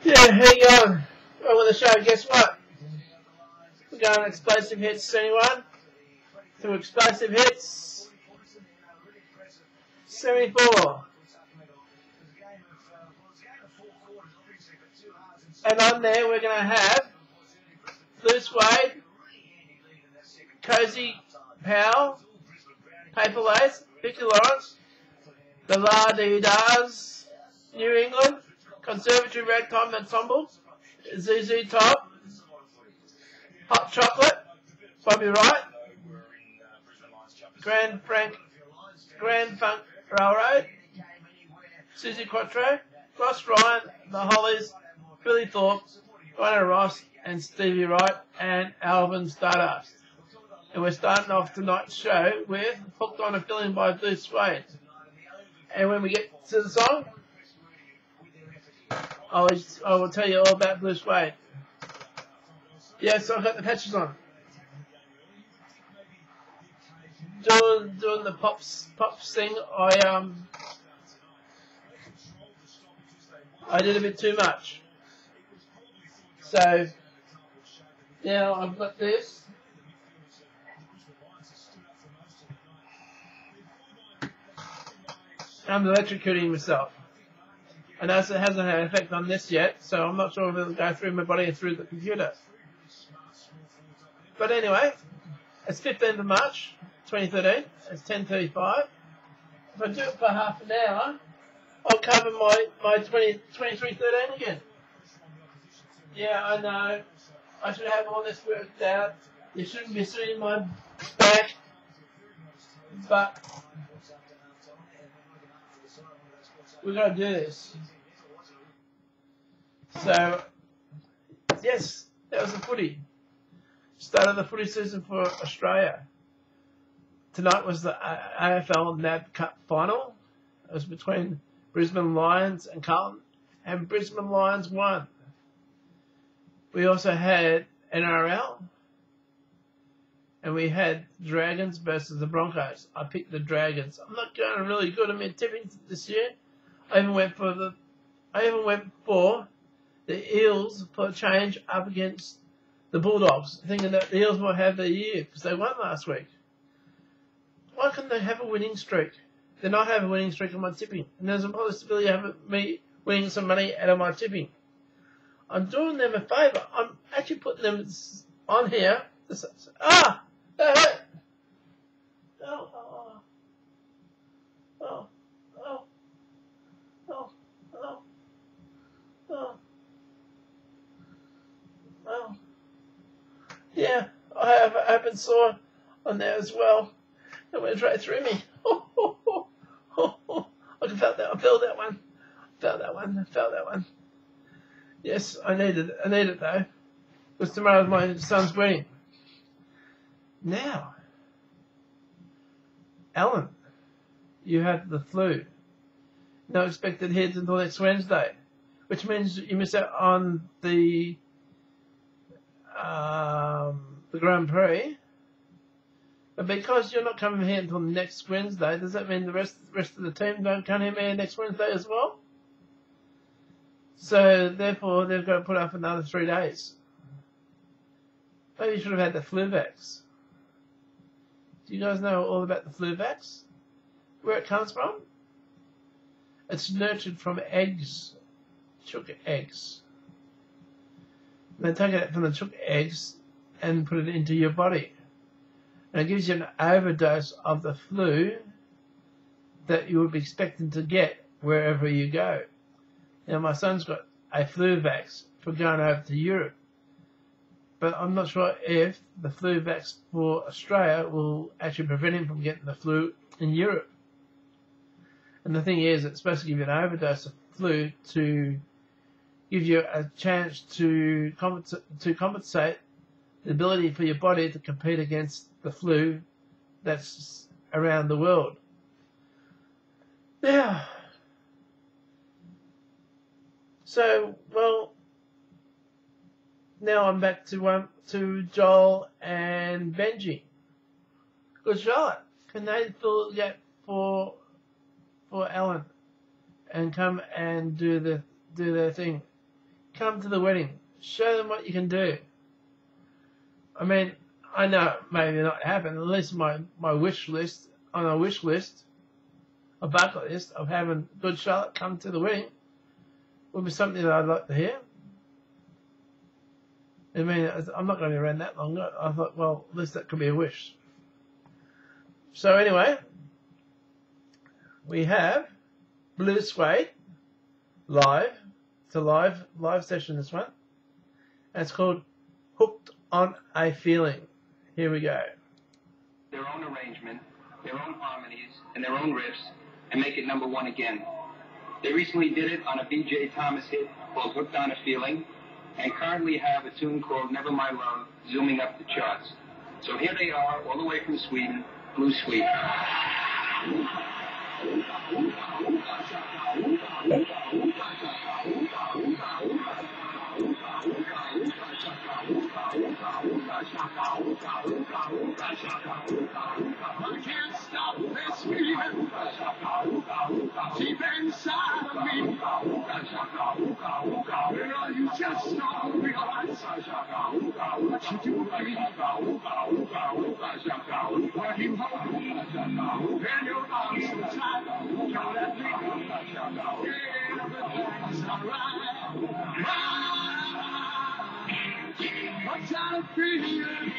Yeah, how you going? Well, with the show, guess what? We're going explosive hits, anyone? To explosive hits 74. And on there, we're going to have Blue Swede, Cozy Powell, Paper Lace, Victor Lawrence, The La Dee Dahs, New England, Conservatory Ragtime Ensemble, ZZ Top, Hot Chocolate, Bobby Wright, Grand Funk Railroad, Susie Quattro, Ross Ryan, The Hollies, Billy Thorpe, Rhino Ross, and Stevie Wright, and Alvin Stardust. And we're starting off tonight's show with Hooked on a Feeling by Blue Swede. And when we get to the song, I will tell you all about Blue Swede. Yes, I've got the patches on. Doing the pop thing, I did a bit too much. So now I've got this. I'm electrocuting myself. I know it hasn't had an effect on this yet, so I'm not sure if it'll go through my body and through the computer. But anyway, it's 15th of March, 2013. It's 10:35. If I do it for half an hour, I'll cover my 2313 again. Yeah, I know. I should have all this worked out. You shouldn't be seeing my back. But we've got to do this. So, yes, that was the footy. Started the footy season for Australia. Tonight was the AFL NAB Cup final. It was between Brisbane Lions and Carlton, and Brisbane Lions won. We also had NRL, and we had Dragons versus the Broncos. I picked the Dragons. I'm not going really good at my tipping this year. I even went for the Eels for a change up against the Bulldogs, thinking that the Eels might have their year because they won last week. Why couldn't they have a winning streak? They're not having a winning streak on my tipping. And there's a possibility of me winning some money out of my tipping. I'm doing them a favour. I'm actually putting them on here. That hurt. Yeah, I have an open sore on there as well. It went right through me. I felt that. I felt that one. Yes, I need it though, because tomorrow's my son's wedding. Now, Alan, you have the flu. No expected hits until next Wednesday, which means you miss out on the Grand Prix. But because you're not coming here until next Wednesday, does that mean the rest of the team don't come here next Wednesday as well? So therefore, they've got to put up another 3 days. Maybe you should have had the flu vax. Do you guys know all about the flu vax? Where it comes from? It's nurtured from eggs, chook eggs. And they take it from the chook eggs and put it into your body. And it gives you an overdose of the flu that you would be expecting to get wherever you go. Now, my son's got a flu vax for going over to Europe. But I'm not sure if the flu vax for Australia will actually prevent him from getting the flu in Europe. And the thing is, it's supposed to give you an overdose of flu to give you a chance to compensate the ability for your body to compete against the flu that's around the world. Now, now I'm back to Joel and Benji. Good Charlotte, can they fill the gap for Alan and come and do their thing? come to the wedding. Show them what you can do. I mean, I know it may not happen. At least my wish list, on a wish list, a bucket list of having Good Charlotte come to the wedding would be something that I'd like to hear. I mean, I'm not going to be around that long. I thought, well, at least that could be a wish. So anyway, we have Blue Swede live. It's a live session, this one. And it's called Hooked on a Feeling. Here we go. Their own arrangement, their own harmonies, and their own riffs, and make it number one again. They recently did it on a B.J. Thomas hit called Hooked on a Feeling, and currently have a tune called Never My Love zooming up the charts. So here they are, all the way from Sweden, Blue Swede. I can't stop this feeling deep inside of me. Girl, you just don't realize what you do to me. When you hold me in your arms so tight, don't let me go. Yeah, everything's alright. What kind of feeling?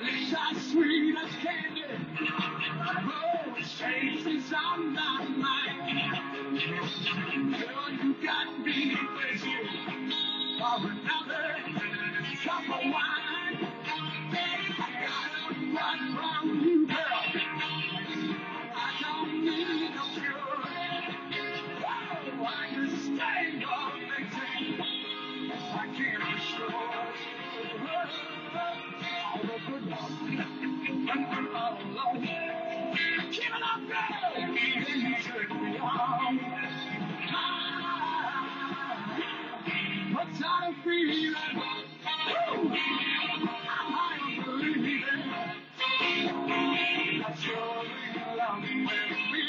It's as sweet as candy. Oh, it's tastes on my mind. Girl, you got me crazy for another cup of wine. I gotta run from you, girl. I don't need no cure. Oh, I can stay on mixing. I can't restore all the good ones. All alone. Keep it up, girl. Then you turn me on. What kind of feeling? I'm believing that you're in love with me.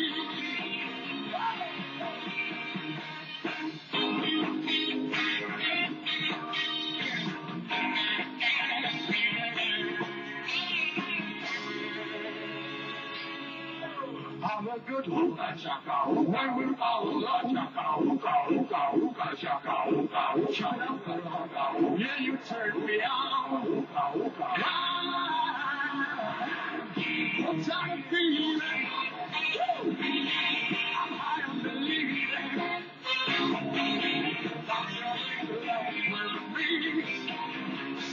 I'm a good hooka shaka, when we're all shaka, yeah, you turn me on. What kind of feeling? I'm high on believing that you're in love with me.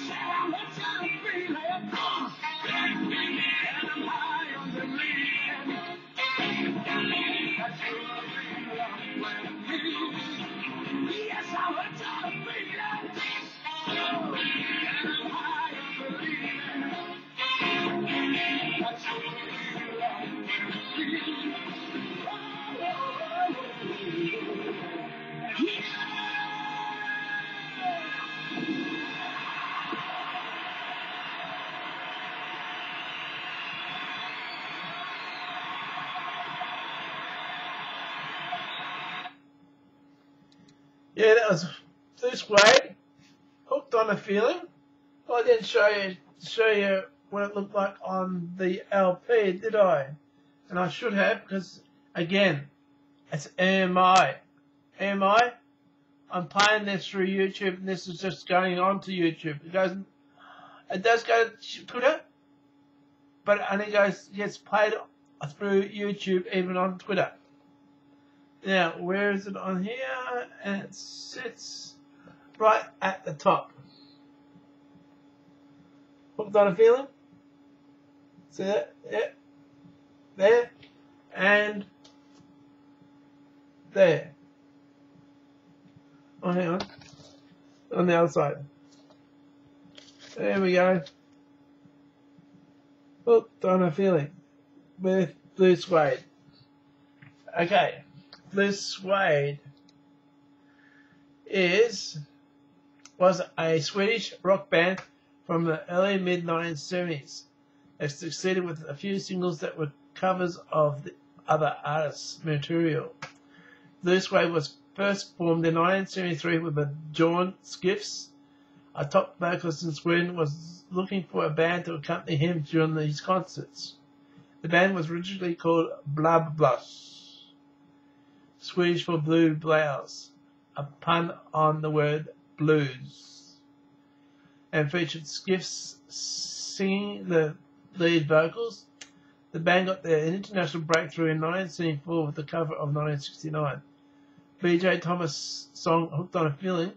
Sarah, what kind of feeling? And I'm high on believing that you're in love with me. Yes, I'm a ton of feeling. And I'm high on believing that you're in love with me. Yeah, that was Blue Swede, Hooked on a Feeling. Well, I didn't show you what it looked like on the LP, did I? And I should have, because again, it's AMI. AMI, I'm playing this through YouTube, and this is just going on to YouTube. It does go to Twitter, but it only gets played through YouTube, even on Twitter. Now, where is it on here? And it sits right at the top. Hooked on a Feeling? See that? Yeah. There. And there. Oh, hang on. On the other side. There we go. Hooked on a Feeling with Blue Swede. Okay. Blue Swede was a Swedish rock band from the early mid-1970s. They succeeded with a few singles that were covers of the other artists' material. Blue Swede was first formed in 1973 with a John Skiffs, a top vocalist in Sweden, was looking for a band to accompany him during these concerts. The band was originally called Blabblus, Swedish for blue blouse, a pun on the word blues, and featured Skiffs singing the lead vocals. The band got their international breakthrough in 1974 with the cover of 1969. B.J. Thomas' song Hooked on a Feeling,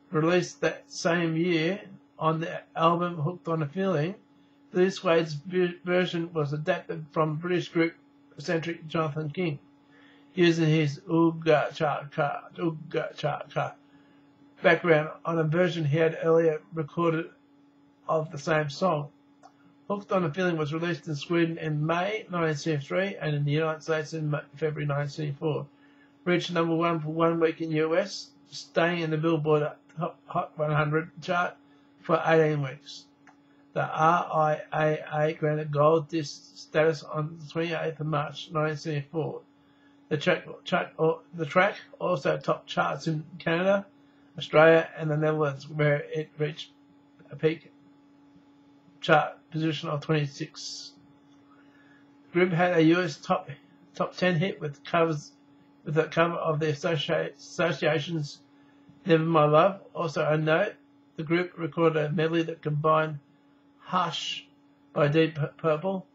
released that same year on the album Hooked on a Feeling. Blue Swade's version was adapted from British group eccentric Jonathan King, using his Ooga Chaka background on a version he had earlier recorded of the same song. Hooked on a Feeling was released in Sweden in May 1973 and in the United States in February 1974. Reached number 1 for 1 week in US, staying in the Billboard Hot 100 chart for 18 weeks. The RIAA granted gold disc status on the 28th of March 1974. The track also topped charts in Canada, Australia, and the Netherlands, where it reached a peak chart position of 26. The group had a US top 10 hit with the cover of the Association's Never My Love. Also a note, the group recorded a medley that combined Hush by Deep Purple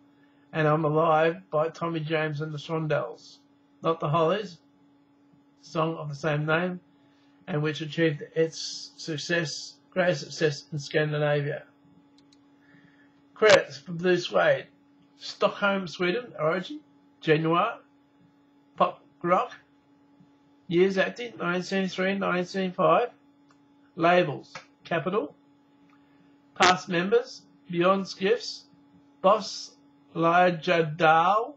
and I'm Alive by Tommy James and the Shondells, Not the Hollies, song of the same name, and which achieved its great success in Scandinavia. Credits for Blue Swede: Stockholm, Sweden, origin, Genoa, pop rock, years active, 1973-1975, labels, Capitol, past members, Bjorn Skiffs, Boss Lajadal,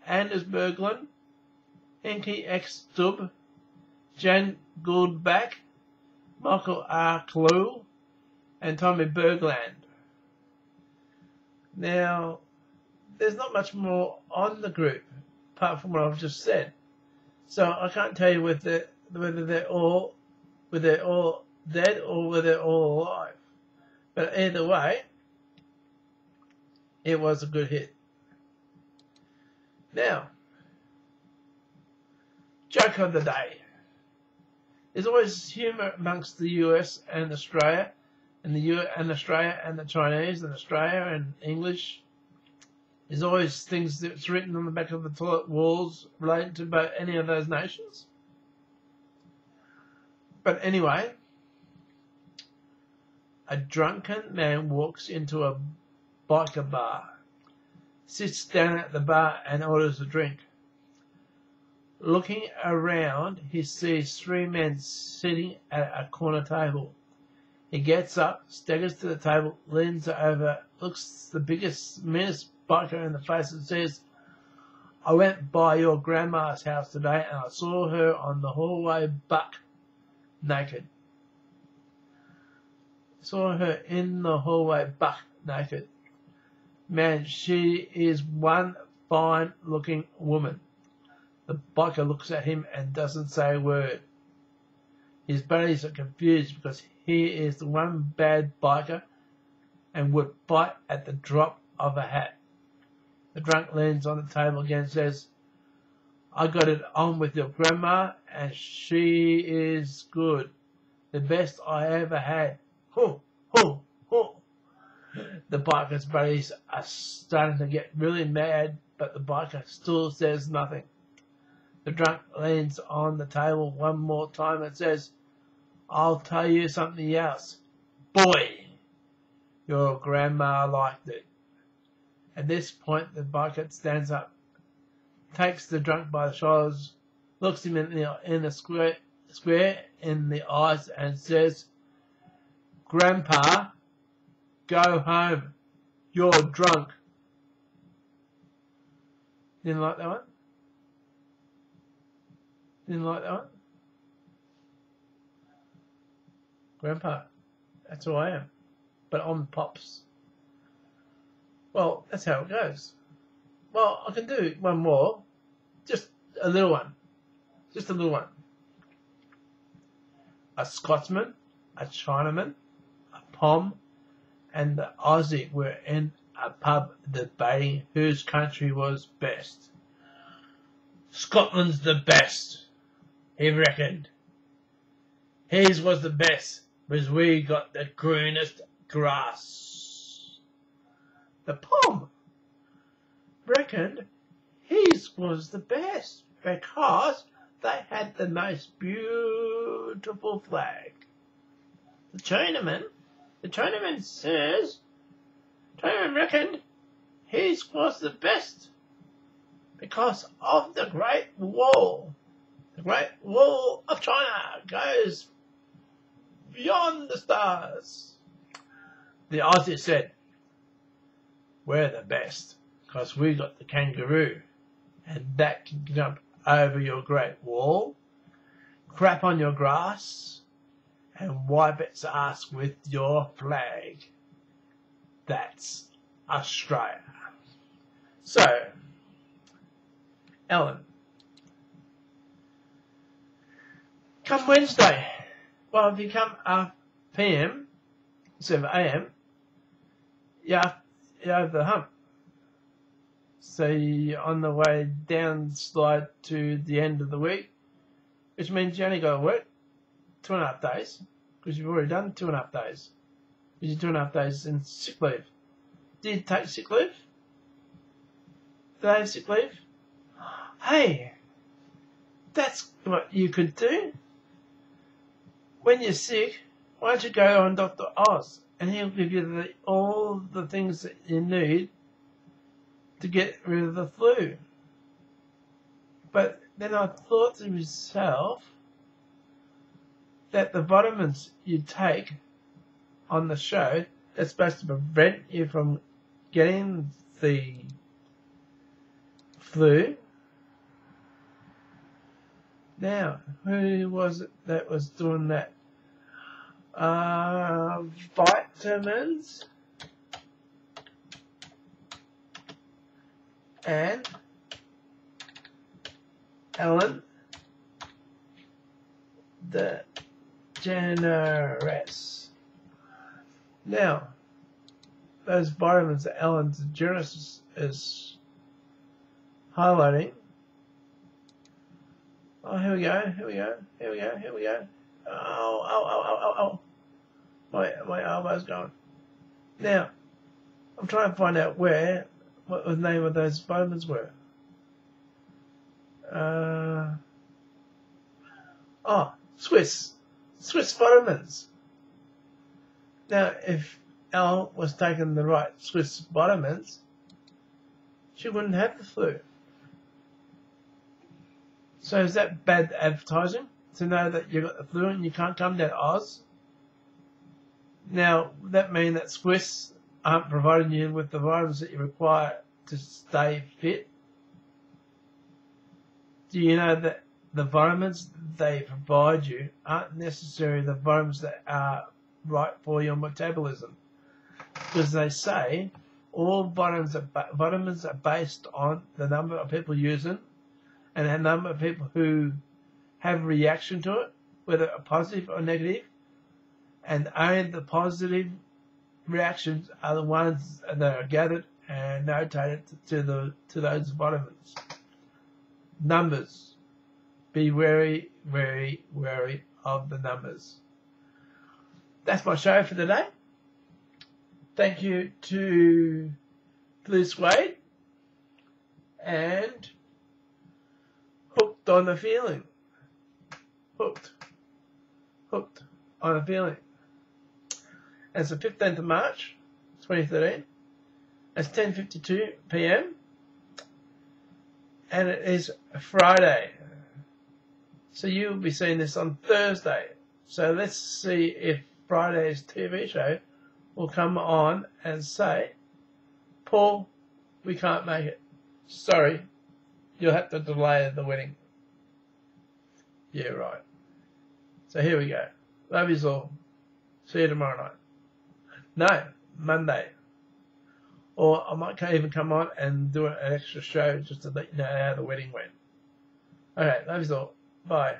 Anders Berglund, Enki X Dub, Jan Goldback, Michael R. Clue, and Tommy Bergland. Now, there's not much more on the group apart from what I've just said, so I can't tell you whether they're all dead or whether they're all alive. But either way, it was a good hit. Now, joke of the day. There's always humour amongst the US and Australia, and Australia and the Chinese, and Australia and English. There's always things that's written on the back of the toilet walls relating to both any of those nations. But anyway, a drunken man walks into a biker bar, sits down at the bar and orders a drink. Looking around, he sees 3 men sitting at a corner table. He gets up, staggers to the table, leans over, looks the biggest, meanest biker in the face and says, "I went by your grandma's house today and I saw her on the hallway buck naked." Saw her in the hallway buck naked. Man, she is one fine looking woman. The biker looks at him and doesn't say a word. His buddies are confused because he is the one bad biker and would bite at the drop of a hat. The drunk leans on the table again and says, "I got it on with your grandma and she is good. The best I ever had. Hoo, hoo, hoo." The biker's buddies are starting to get really mad, but the biker still says nothing. The drunk leans on the table one more time and says, "I'll tell you something else. Boy, your grandma liked it." At this point, the biker stands up, takes the drunk by the shoulders, looks him in the square in the eyes and says, "Grandpa, go home. You're drunk." Didn't like that one? Didn't like that one? Grandpa, that's who I am. but on pops. Well, that's how it goes. Well, I can do one more. Just a little one. Just a little one. A Scotsman, a Chinaman, a Pom, and the Aussie were in a pub debating whose country was best. Scotland's the best, he reckoned. His was the best, because we got the greenest grass. The Pom reckoned his was the best, because they had the most beautiful flag. The Chinaman reckoned his was the best because of the Great Wall. The Great Wall of China goes beyond the stars. The Aussie said, we're the best because we got the kangaroo, and that can jump over your Great Wall, crap on your grass, and wipe its ass with your flag. That's Australia. So, Ellen, come Wednesday, well, if you come PM instead of AM, you're over the hump. So you're on the way down slide to the end of the week, which means you only got to work 2.5 days, because you've already done 2.5 days. Because you're 2.5 days in sick leave. Did you take sick leave? Did I have sick leave? Hey, that's what you could do. When you're sick, why don't you go on Dr. Oz, and he'll give you all the things that you need to get rid of the flu. But then I thought to myself that the vitamins you take on the show, that's supposed to prevent you from getting the flu. Now, who was it that was doing that? Vitamins and Ellen DeGeneres. Now, those vitamins that Ellen DeGeneres is highlighting. Oh, here we go. Oh. My elbow's going. Now, I'm trying to find out what the name of those vitamins were. Swiss vitamins. Now, if Elle was taking the right Swiss vitamins, she wouldn't have the flu. So is that bad advertising to know that you've got the flu and you can't come down to Oz? Now, would that mean that Swiss aren't providing you with the vitamins that you require to stay fit? Do you know that the vitamins they provide you aren't necessarily the vitamins that are right for your metabolism? Because they say all vitamins are based on the number of people using and the number of people who have a reaction to it, whether positive or negative, and only the positive reactions are the ones that are gathered and notated to those vitamins. Numbers. Be very, very wary of the numbers. That's my show for today. Thank you to Swede and Hooked on the Feeling. Hooked on the Feeling. It's the 15th of March, 2013. It's 10:52 p.m. and it is Friday. So you'll be seeing this on Thursday. So let's see if Friday's TV show will come on and say, Paul, we can't make it. Sorry, you'll have to delay the wedding. Yeah, right. So here we go. Love yous all. See you tomorrow night. No, Monday. Or I might even come on and do an extra show just to let you know how the wedding went. Okay, that was all. Bye.